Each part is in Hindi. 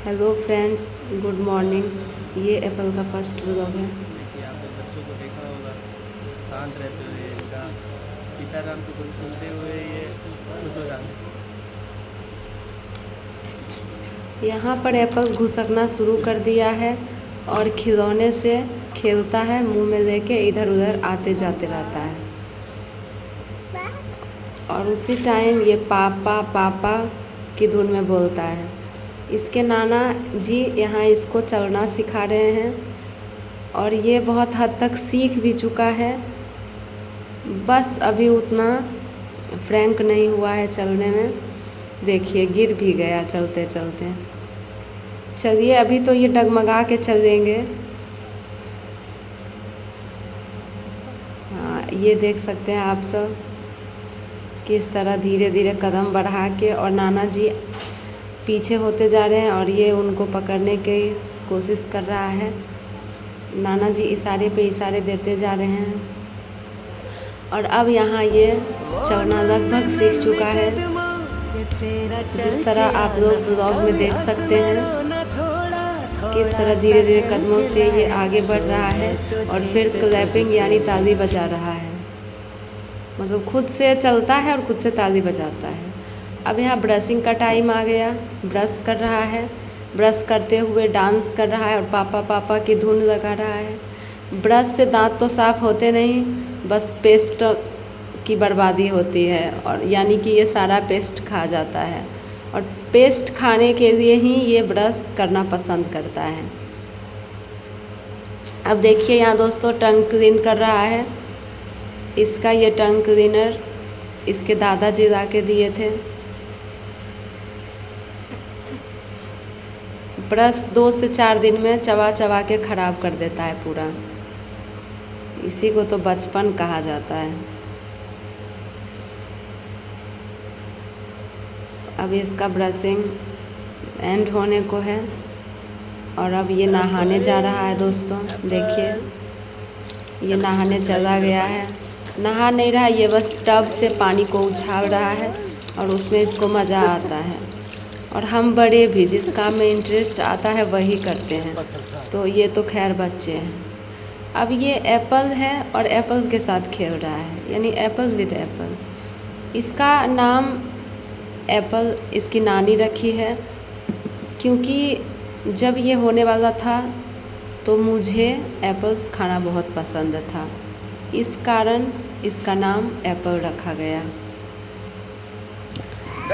Hello friends, good morning. ये एप्पल का फर्स्ट व्लॉग है। देखिए आपने बच्चों को देखा होगा, शांत रहते हुए इनका सीताराम की धुन सुनते हुए ये खुश हो जाते हैं। यहाँ पर एप्पल घुसकना शुरू कर दिया है और खिलौने से खेलता है, मुंह में लेके इधर उधर आते जाते रहता है। और उसी टाइम ये पापा पापा की धुन में बोलता है। इसके नाना जी यहाँ इसको चलना सिखा रहे हैं और ये बहुत हद तक सीख भी चुका है। बस अभी उतना फ्रैंक नहीं हुआ है चलने में। देखिए गिर भी गया चलते चलते। चलिए अभी तो ये डगमगा के चलेंगे। हाँ, ये देख सकते हैं आप सब किस तरह धीरे धीरे कदम बढ़ा के, और नाना जी पीछे होते जा रहे हैं और ये उनको पकड़ने की कोशिश कर रहा है। नाना जी इशारे पे इशारे देते जा रहे हैं और अब यहाँ ये चलना लगभग सीख चुका है। जिस तरह आप लोग ब्लॉग में देख सकते हैं किस तरह धीरे धीरे कदमों से ये आगे बढ़ रहा है और फिर क्लैपिंग यानी ताली बजा रहा है। मतलब खुद से चलता है और खुद से ताली बजाता है। अब यहाँ ब्रशिंग का टाइम आ गया। ब्रश कर रहा है, ब्रश करते हुए डांस कर रहा है और पापा पापा की धुन लगा रहा है। ब्रश से दांत तो साफ़ होते नहीं, बस पेस्ट की बर्बादी होती है, और यानी कि ये सारा पेस्ट खा जाता है और पेस्ट खाने के लिए ही ये ब्रश करना पसंद करता है। अब देखिए यहाँ दोस्तों टंग क्लीन कर रहा है। इसका ये टंग क्लीनर इसके दादाजी ला के दिए थे। ब्रश 2 से 4 दिन में चबा चबा के ख़राब कर देता है पूरा। इसी को तो बचपन कहा जाता है। अब इसका ब्रशिंग एंड होने को है और अब ये नहाने जा रहा है दोस्तों। देखिए ये नहाने चला गया है। नहा नहीं रहा, ये बस टब से पानी को उछाल रहा है और उसमें इसको मज़ा आता है। और हम बड़े भी जिस काम में इंटरेस्ट आता है वही करते हैं, तो ये तो खैर बच्चे हैं। अब ये एप्पल है और एप्पल के साथ खेल रहा है, यानी एप्पल विद एप्पल। इसका नाम एप्पल इसकी नानी रखी है, क्योंकि जब ये होने वाला था तो मुझे एप्पल खाना बहुत पसंद था, इस कारण इसका नाम एप्पल रखा गया।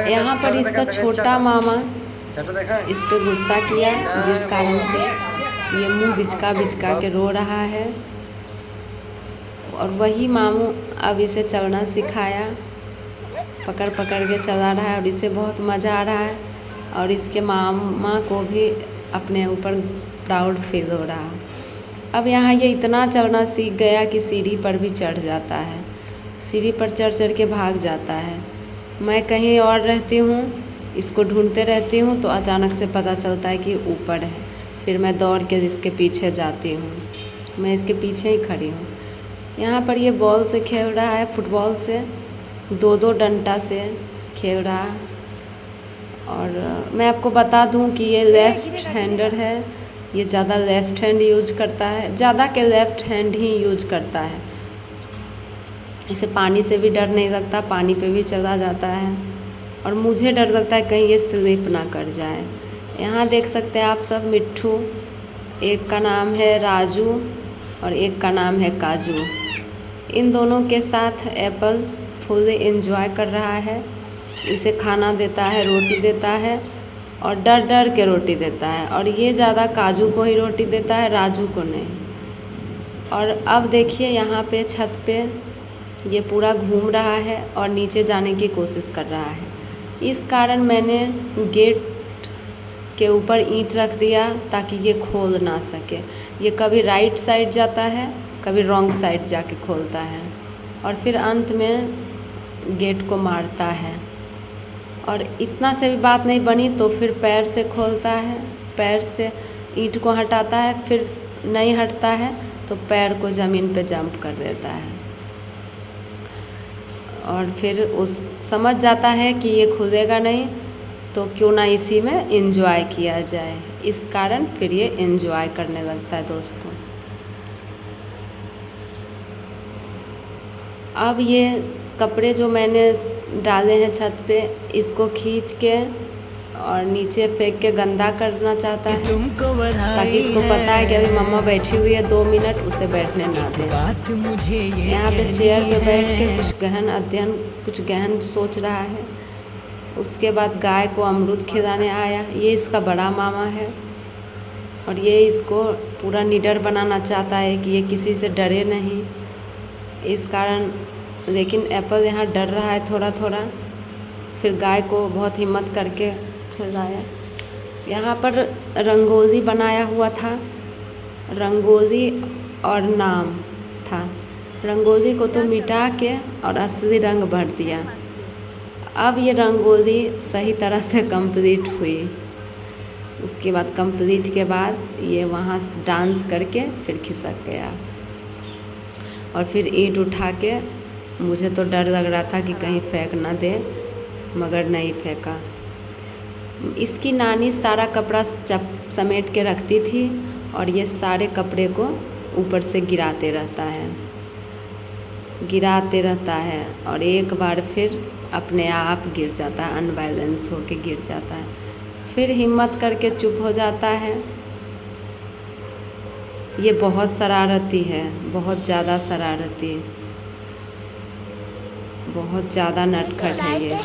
यहाँ पर इसका छोटा मामा इस पे गुस्सा किया, जिस कारण से ये मुंह बिचका बिचका के रो रहा है। और वही मामू अब इसे चलना सिखाया, पकड़ पकड़ के चला रहा है और इसे बहुत मज़ा आ रहा है और इसके मामा को भी अपने ऊपर प्राउड फील हो रहा है। अब यहाँ ये इतना चढ़ना सीख गया कि सीढ़ी पर भी चढ़ जाता है। सीढ़ी पर चढ़ चढ़ के भाग जाता है। मैं कहीं और रहती हूँ, इसको ढूंढते रहती हूँ तो अचानक से पता चलता है कि ऊपर है। फिर मैं दौड़ के इसके पीछे जाती हूँ। मैं इसके पीछे ही खड़ी हूँ। यहाँ पर ये बॉल से खेल रहा है, फुटबॉल से, 2-2 डंडा से खेल रहा। और मैं आपको बता दूं कि ये लेफ़्ट हैंडर है। ये ज़्यादा लेफ़्ट हैंड यूज करता है, ज़्यादा के लेफ़्ट हैंड ही यूज करता है। इसे पानी से भी डर नहीं लगता, पानी पे भी चला जाता है। और मुझे डर लगता है कहीं ये स्लिप ना कर जाए। यहाँ देख सकते हैं आप सब मिट्ठू, एक का नाम है राजू और एक का नाम है काजू। इन दोनों के साथ एप्पल फुल्ली एंजॉय कर रहा है। इसे खाना देता है, रोटी देता है और डर डर के रोटी देता है। और ये ज़्यादा काजू को ही रोटी देता है, राजू को नहीं। और अब देखिए यहाँ पे छत पे ये पूरा घूम रहा है और नीचे जाने की कोशिश कर रहा है। इस कारण मैंने गेट के ऊपर ईंट रख दिया ताकि ये खोल ना सके। ये कभी राइट साइड जाता है, कभी रॉन्ग साइड जाके खोलता है और फिर अंत में गेट को मारता है। और इतना से भी बात नहीं बनी तो फिर पैर से खोलता है, पैर से ईंट को हटाता है, फिर नहीं हटता है तो पैर को ज़मीन पे जंप कर देता है। और फिर उस समझ जाता है कि ये खुलेगा नहीं तो क्यों ना इसी में एंजॉय किया जाए। इस कारण फिर ये एंजॉय करने लगता है दोस्तों। अब ये कपड़े जो मैंने डाले हैं छत पे, इसको खींच के और नीचे फेंक के गंदा करना चाहता है, ताकि इसको पता है कि अभी मम्मा बैठी हुई है, 2 मिनट उसे बैठने ना दें। यहाँ पे चेयर पे बैठ के कुछ गहन सोच रहा है। उसके बाद गाय को अमरूद खिलाने आया। ये इसका बड़ा मामा है और ये इसको पूरा निडर बनाना चाहता है कि ये किसी से डरे नहीं। इस कारण लेकिन एप्पल यहाँ डर रहा है थोड़ा थोड़ा। फिर गाय को बहुत हिम्मत करके खिलाया। यहाँ पर रंगोली बनाया हुआ था, रंगोली और नाम था। रंगोली को तो मिटा के और असली रंग भर दिया। अब ये रंगोली सही तरह से कंप्लीट हुई। उसके बाद कंप्लीट के बाद ये वहाँ डांस करके फिर खिसक गया और फिर ईंट उठा के, मुझे तो डर लग रहा था कि कहीं फेंक ना दे, मगर नहीं फेंका। इसकी नानी सारा कपड़ा समेट के रखती थी और ये सारे कपड़े को ऊपर से गिराते रहता है और एक बार फिर अपने आप गिर जाता है, अनबैलेंस होके गिर जाता है। फिर हिम्मत करके चुप हो जाता है। ये बहुत शरारती है, बहुत ज़्यादा शरारती, बहुत ज़्यादा नटखट है ये।